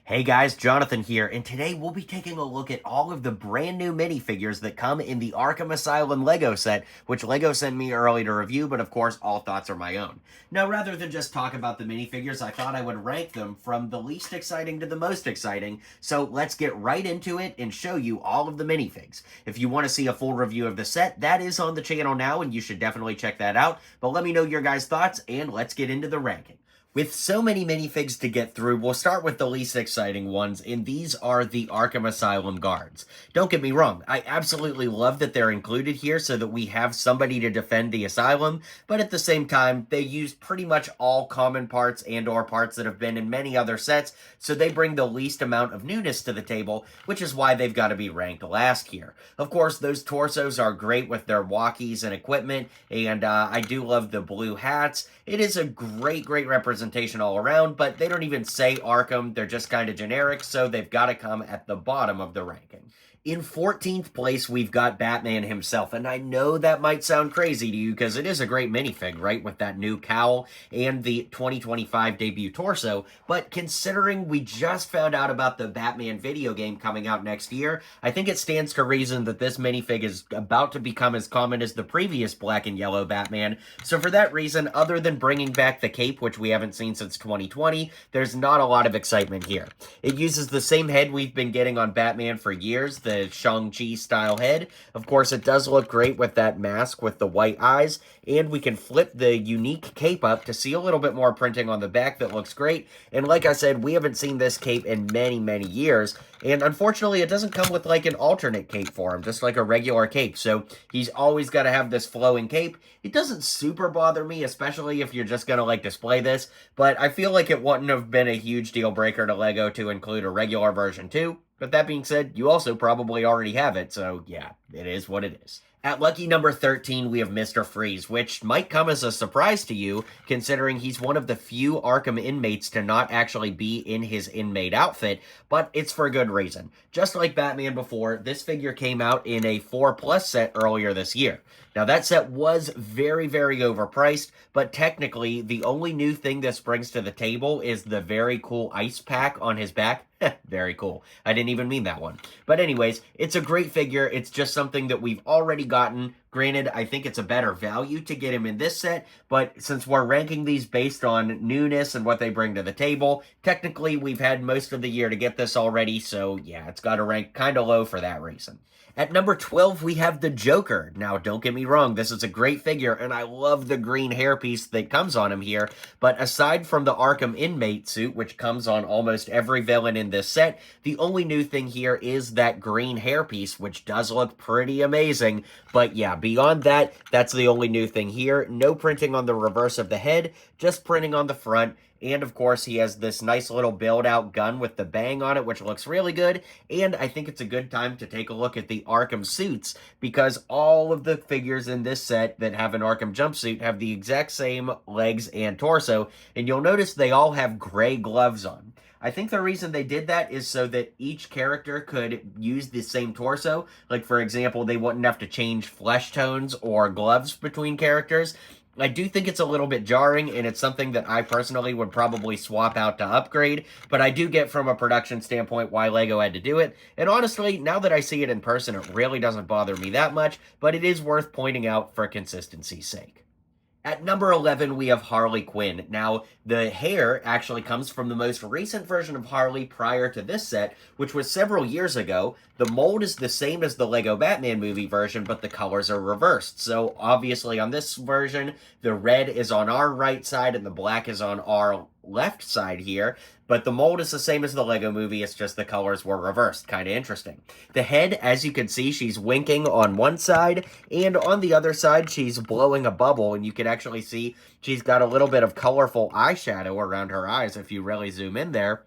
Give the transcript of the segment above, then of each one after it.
Hey guys, Jonathan here, and today we'll be taking a look at all of the brand new minifigures that come in the Arkham Asylum LEGO set, which LEGO sent me early to review, but of course, all thoughts are my own. Now, rather than just talk about the minifigures, I thought I would rank them from the least exciting to the most exciting, so let's get right into it and show you all of the minifigs. If you want to see a full review of the set, that is on the channel now, and you should definitely check that out, but let me know your guys' thoughts, and let's get into the ranking. With so many minifigs to get through, we'll start with the least exciting ones, and these are the Arkham Asylum guards. Don't get me wrong, I absolutely love that they're included here so that we have somebody to defend the asylum, but at the same time, they use pretty much all common parts and/or parts that have been in many other sets, so they bring the least amount of newness to the table, which is why they've got to be ranked last here. Of course, those torsos are great with their walkies and equipment, and I do love the blue hats. It is a great representation all around, but they don't even say Arkham. They're just kind of generic, so they've got to come at the bottom of the ranking. In 14th place, we've got Batman himself, and I know that might sound crazy to you because it is a great minifig, right, with that new cowl and the 2025 debut torso, but considering we just found out about the Batman video game coming out next year, I think it stands to reason that this minifig is about to become as common as the previous black and yellow Batman, so for that reason, other than bringing back the cape, which we haven't seen since 2020, there's not a lot of excitement here. It uses the same head we've been getting on Batman for years, the Shang-Chi style head. Of course, it does look great with that mask with the white eyes, and we can flip the unique cape up to see a little bit more printing on the back that looks great. And like I said, we haven't seen this cape in many years, and unfortunately, it doesn't come with like an alternate cape for him, just like a regular cape, so he's always got to have this flowing cape. It doesn't super bother me, especially if you're just going to like display this, but I feel like it wouldn't have been a huge deal breaker to LEGO to include a regular version too. But that being said, you also probably already have it, so yeah, it is what it is. At lucky number 13, we have Mr. Freeze, which might come as a surprise to you, considering he's one of the few Arkham inmates to not actually be in his inmate outfit, but it's for a good reason. Just like Batman before, this figure came out in a 4+ set earlier this year. Now, that set was very overpriced, but technically, the only new thing this brings to the table is the very cool ice pack on his back. Very cool. I didn't even mean that one. But anyways, it's a great figure. It's just something that we've already gotten. Granted, I think it's a better value to get him in this set, but since we're ranking these based on newness and what they bring to the table, technically we've had most of the year to get this already, so yeah, it's got to rank kind of low for that reason. At number 12, we have the Joker. Now, don't get me wrong, this is a great figure, and I love the green hairpiece that comes on him here, but aside from the Arkham inmate suit, which comes on almost every villain in this set, the only new thing here is that green hairpiece, which does look pretty amazing, but yeah, beyond that, that's the only new thing here. No printing on the reverse of the head, just printing on the front. And of course, he has this nice little build-out gun with the bang on it, which looks really good. And I think it's a good time to take a look at the Arkham suits, because all of the figures in this set that have an Arkham jumpsuit have the exact same legs and torso. And you'll notice they all have gray gloves on. I think the reason they did that is so that each character could use the same torso. Like, for example, they wouldn't have to change flesh tones or gloves between characters. I do think it's a little bit jarring, and it's something that I personally would probably swap out to upgrade, but I do get from a production standpoint why LEGO had to do it, and honestly, now that I see it in person, it really doesn't bother me that much, but it is worth pointing out for consistency's sake. At number 11, we have Harley Quinn. Now, the hair actually comes from the most recent version of Harley prior to this set, which was several years ago. The mold is the same as the LEGO Batman movie version, but the colors are reversed. So, obviously, on this version, the red is on our right side and the black is on our left side here, but the mold is the same as the LEGO movie, it's just the colors were reversed. Kind of interesting. The head, as you can see, she's winking on one side, and on the other side, she's blowing a bubble, and you can actually see she's got a little bit of colorful eyeshadow around her eyes if you really zoom in there.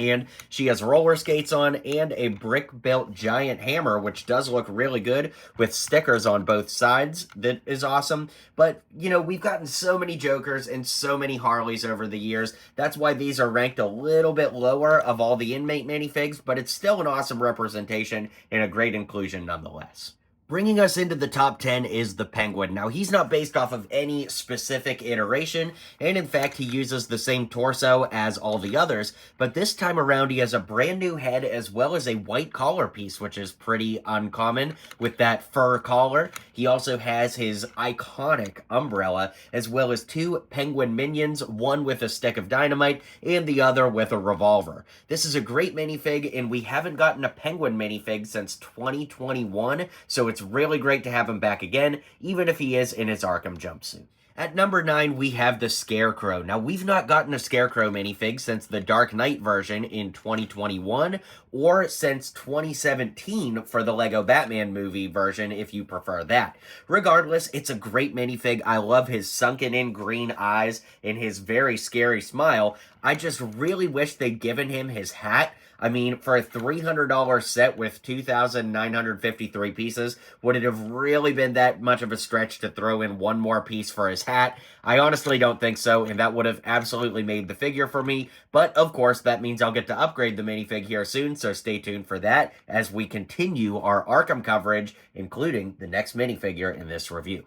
And she has roller skates on and a brick-built giant hammer, which does look really good with stickers on both sides. That is awesome. But, you know, we've gotten so many Jokers and so many Harleys over the years. That's why these are ranked a little bit lower of all the inmate minifigs, but it's still an awesome representation and a great inclusion nonetheless. Bringing us into the top 10 is the Penguin. Now, he's not based off of any specific iteration, and in fact, he uses the same torso as all the others, but this time around, he has a brand new head as well as a white collar piece, which is pretty uncommon with that fur collar. He also has his iconic umbrella, as well as two Penguin minions, one with a stick of dynamite, and the other with a revolver. This is a great minifig, and we haven't gotten a Penguin minifig since 2021, so it's really great to have him back again, even if he is in his Arkham jumpsuit. At number 9, we have the Scarecrow. Now, we've not gotten a Scarecrow minifig since the Dark Knight version in 2021, or since 2017 for the LEGO Batman movie version, if you prefer that. Regardless, it's a great minifig. I love his sunken-in green eyes and his very scary smile. I just really wish they'd given him his hat. I mean, for a $300 set with 2,953 pieces, would it have really been that much of a stretch to throw in one more piece for his hat? I honestly don't think so, and that would have absolutely made the figure for me. But, of course, that means I'll get to upgrade the minifig here soon, so stay tuned for that as we continue our Arkham coverage, including the next minifigure in this review.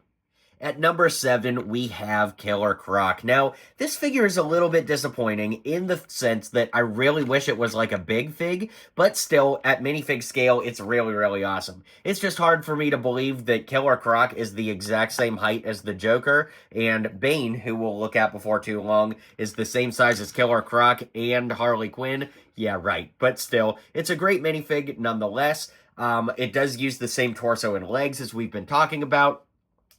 At number 7, we have Killer Croc. Now, this figure is a little bit disappointing in the sense that I really wish it was like a big fig, but still, at minifig scale, it's really, really awesome. It's just hard for me to believe that Killer Croc is the exact same height as the Joker, and Bane, who we'll look at before too long, is the same size as Killer Croc and Harley Quinn. Yeah, right, but still, it's a great minifig nonetheless. It does use the same torso and legs as we've been talking about.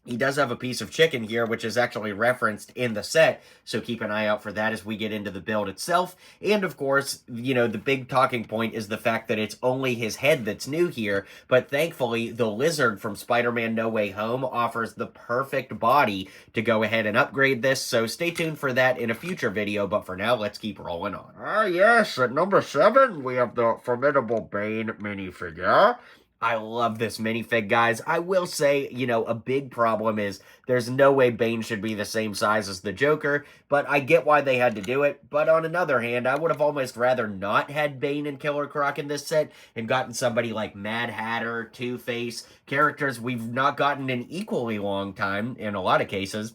He does have a piece of chicken here, which is actually referenced in the set, so keep an eye out for that as we get into the build itself. And, of course, you know, the big talking point is the fact that it's only his head that's new here, but thankfully, the Lizard from Spider-Man No Way Home offers the perfect body to go ahead and upgrade this, so stay tuned for that in a future video, but for now, let's keep rolling on. Yes, at number 7, we have the formidable Bane minifigure. I love this minifig, guys. I will say, you know, a big problem is there's no way Bane should be the same size as the Joker, but I get why they had to do it. But on another hand, I would have almost rather not had Bane and Killer Croc in this set and gotten somebody like Mad Hatter, Two-Face, characters we've not gotten in equally long time in a lot of cases,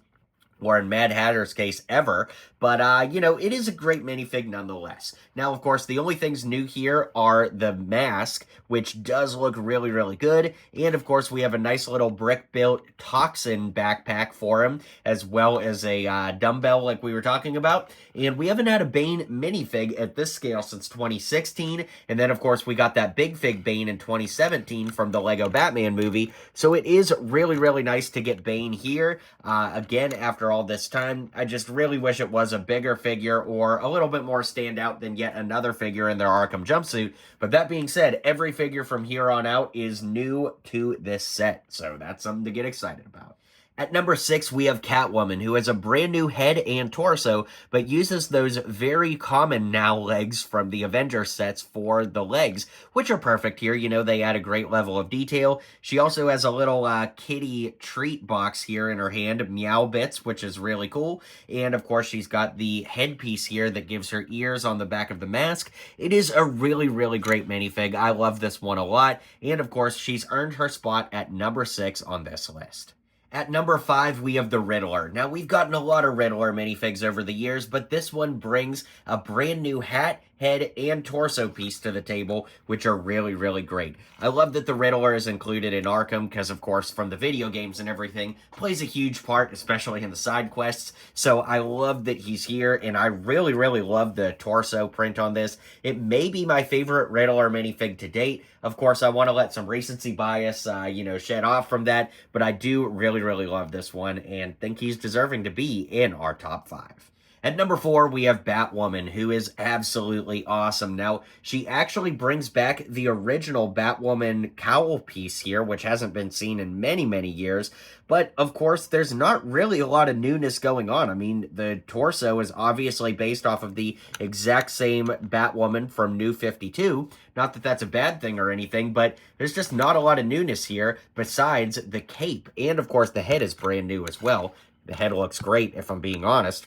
or in Mad Hatter's case, ever. But, you know, it is a great minifig nonetheless. Now, of course, the only things new here are the mask, which does look really, really good. And, of course, we have a nice little brick-built toxin backpack for him, as well as a dumbbell like we were talking about. And we haven't had a Bane minifig at this scale since 2016. And then, of course, we got that big fig Bane in 2017 from the LEGO Batman movie. So it is really, really nice to get Bane here again after all this time. I just really wish it was a bigger figure or a little bit more standout than yet another figure in their Arkham jumpsuit. But that being said, every figure from here on out is new to this set, so that's something to get excited about. At number 6, we have Catwoman, who has a brand new head and torso, but uses those very common now legs from the Avengers sets for the legs, which are perfect here. You know, they add a great level of detail. She also has a little kitty treat box here in her hand, Meow Bits, which is really cool. And, of course, she's got the headpiece here that gives her ears on the back of the mask. It is a really, really great minifig. I love this one a lot. And, of course, she's earned her spot at number 6 on this list. At number 5, we have the Riddler. Now, we've gotten a lot of Riddler minifigs over the years, but this one brings a brand new hat, head, and torso piece to the table, which are really, really great. I love that the Riddler is included in Arkham, because, of course, from the video games and everything, plays a huge part, especially in the side quests. So I love that he's here, and I really, really love the torso print on this. It may be my favorite Riddler minifig to date. Of course, I want to let some recency bias, you know, shed off from that, but I do really, really love this one, and think he's deserving to be in our top 5. At number 4, we have Batwoman, who is absolutely awesome. Now, she actually brings back the original Batwoman cowl piece here, which hasn't been seen in many, many years. But, of course, there's not really a lot of newness going on. I mean, the torso is obviously based off of the exact same Batwoman from New 52. Not that that's a bad thing or anything, but there's just not a lot of newness here besides the cape. And, of course, the head is brand new as well. The head looks great, if I'm being honest.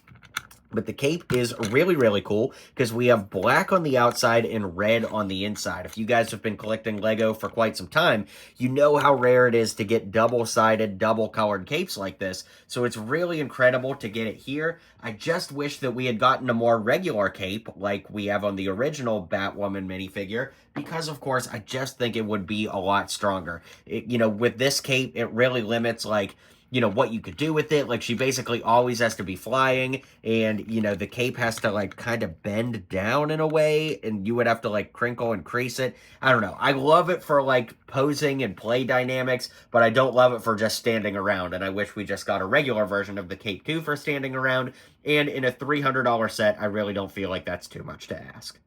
But the cape is really, really cool because we have black on the outside and red on the inside. If you guys have been collecting Lego for quite some time, you know how rare it is to get double-sided, double-colored capes like this. So it's really incredible to get it here. I just wish that we had gotten a more regular cape like we have on the original Batwoman minifigure because, of course, I just think it would be a lot stronger. With this cape, it really limits, like, what you could do with it. Like, she basically always has to be flying, and, the cape has to, like, kind of bend down in a way, and you would have to, like, crinkle and crease it. I don't know. I love it for, like, posing and play dynamics, but I don't love it for just standing around, and I wish we just got a regular version of the cape, too, for standing around, and in a $300 set, I really don't feel like that's too much to ask.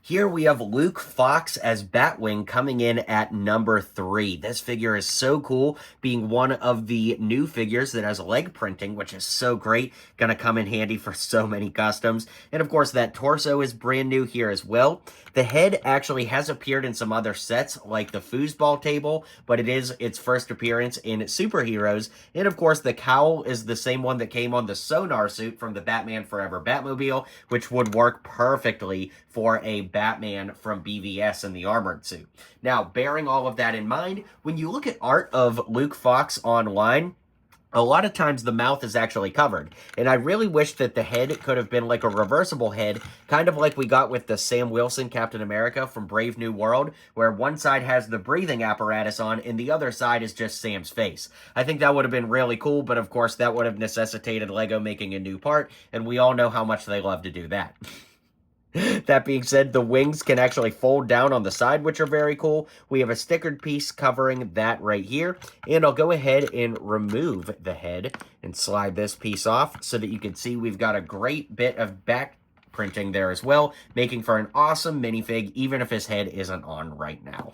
Here we have Luke Fox as Batwing coming in at number 3. This figure is so cool, being one of the new figures that has leg printing, which is so great. Gonna come in handy for so many customs. And of course, that torso is brand new here as well. The head actually has appeared in some other sets, like the foosball table, but it is its first appearance in Superheroes. And of course, the cowl is the same one that came on the sonar suit from the Batman Forever Batmobile, which would work perfectly for a Batman from BVS in the armored suit. Now, bearing all of that in mind, when you look at art of Luke Fox online, a lot of times the mouth is actually covered, and I really wish that the head could have been like a reversible head, kind of like we got with the Sam Wilson Captain America from Brave New World, where one side has the breathing apparatus on and the other side is just Sam's face. I think that would have been really cool, but of course that would have necessitated LEGO making a new part, and we all know how much they love to do that. That being said, the wings can actually fold down on the side, which are very cool. We have a stickered piece covering that right here. And I'll go ahead and remove the head and slide this piece off so that you can see we've got a great bit of back printing there as well, making for an awesome minifig, even if his head isn't on right now.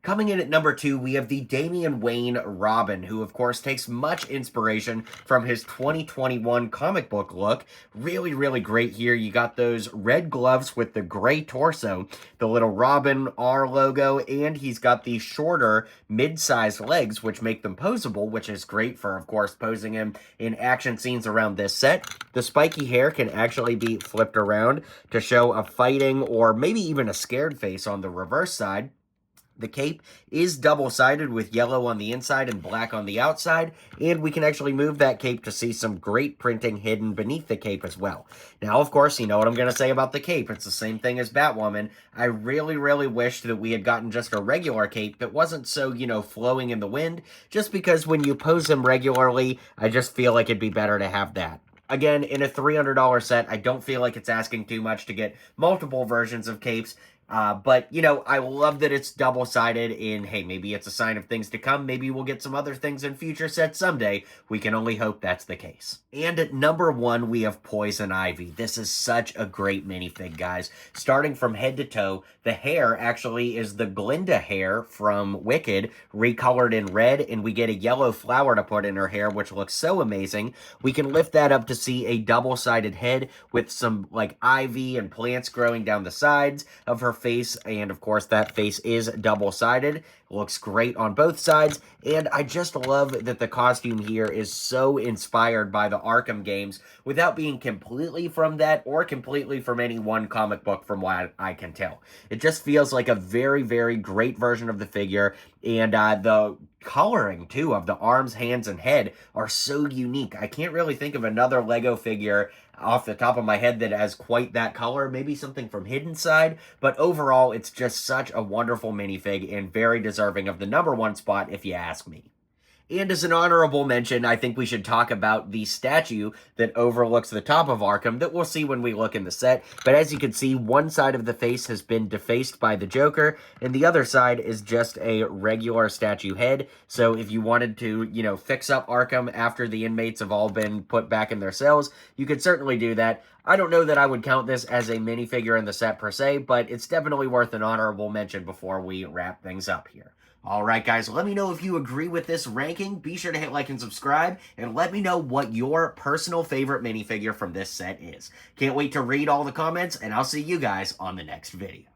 Coming in at number 2, we have the Damian Wayne Robin, who of course takes much inspiration from his 2021 comic book look. Really, really great here. You got those red gloves with the gray torso, the little Robin R logo, and he's got the shorter mid-sized legs, which make them posable, which is great for, of course, posing him in action scenes around this set. The spiky hair can actually be flipped around to show a fighting or maybe even a scared face on the reverse side. The cape is double-sided with yellow on the inside and black on the outside, and we can actually move that cape to see some great printing hidden beneath the cape as well. Now, of course, you know what I'm going to say about the cape. It's the same thing as Batwoman. I really, really wished that we had gotten just a regular cape that wasn't so, flowing in the wind, just because when you pose him regularly, I just feel like it'd be better to have that. Again, in a $300 set, I don't feel like it's asking too much to get multiple versions of capes. But, I love that it's double-sided, and, hey, maybe it's a sign of things to come. Maybe we'll get some other things in future sets someday. We can only hope that's the case. And at number 1, we have Poison Ivy. This is such a great minifig, guys. Starting from head to toe, the hair actually is the Glinda hair from Wicked, recolored in red, and we get a yellow flower to put in her hair, which looks so amazing. We can lift that up to see a double-sided head with some, like, ivy and plants growing down the sides of her face, and of course that face is double-sided. Looks great on both sides, and I just love that the costume here is so inspired by the Arkham games without being completely from that or completely from any one comic book from what I can tell. It just feels like a very, very great version of the figure, and the coloring, too, of the arms, hands, and head are so unique. I can't really think of another LEGO figure off the top of my head that has quite that color. Maybe something from Hidden Side, but overall, it's just such a wonderful minifig and very deserving of the number 1 spot, if you ask me. And as an honorable mention, I think we should talk about the statue that overlooks the top of Arkham that we'll see when we look in the set. But as you can see, one side of the face has been defaced by the Joker, and the other side is just a regular statue head. So if you wanted to, fix up Arkham after the inmates have all been put back in their cells, you could certainly do that. I don't know that I would count this as a minifigure in the set per se, but it's definitely worth an honorable mention before we wrap things up here. Alright guys, let me know if you agree with this ranking. Be sure to hit like and subscribe, and let me know what your personal favorite minifigure from this set is. Can't wait to read all the comments, and I'll see you guys on the next video.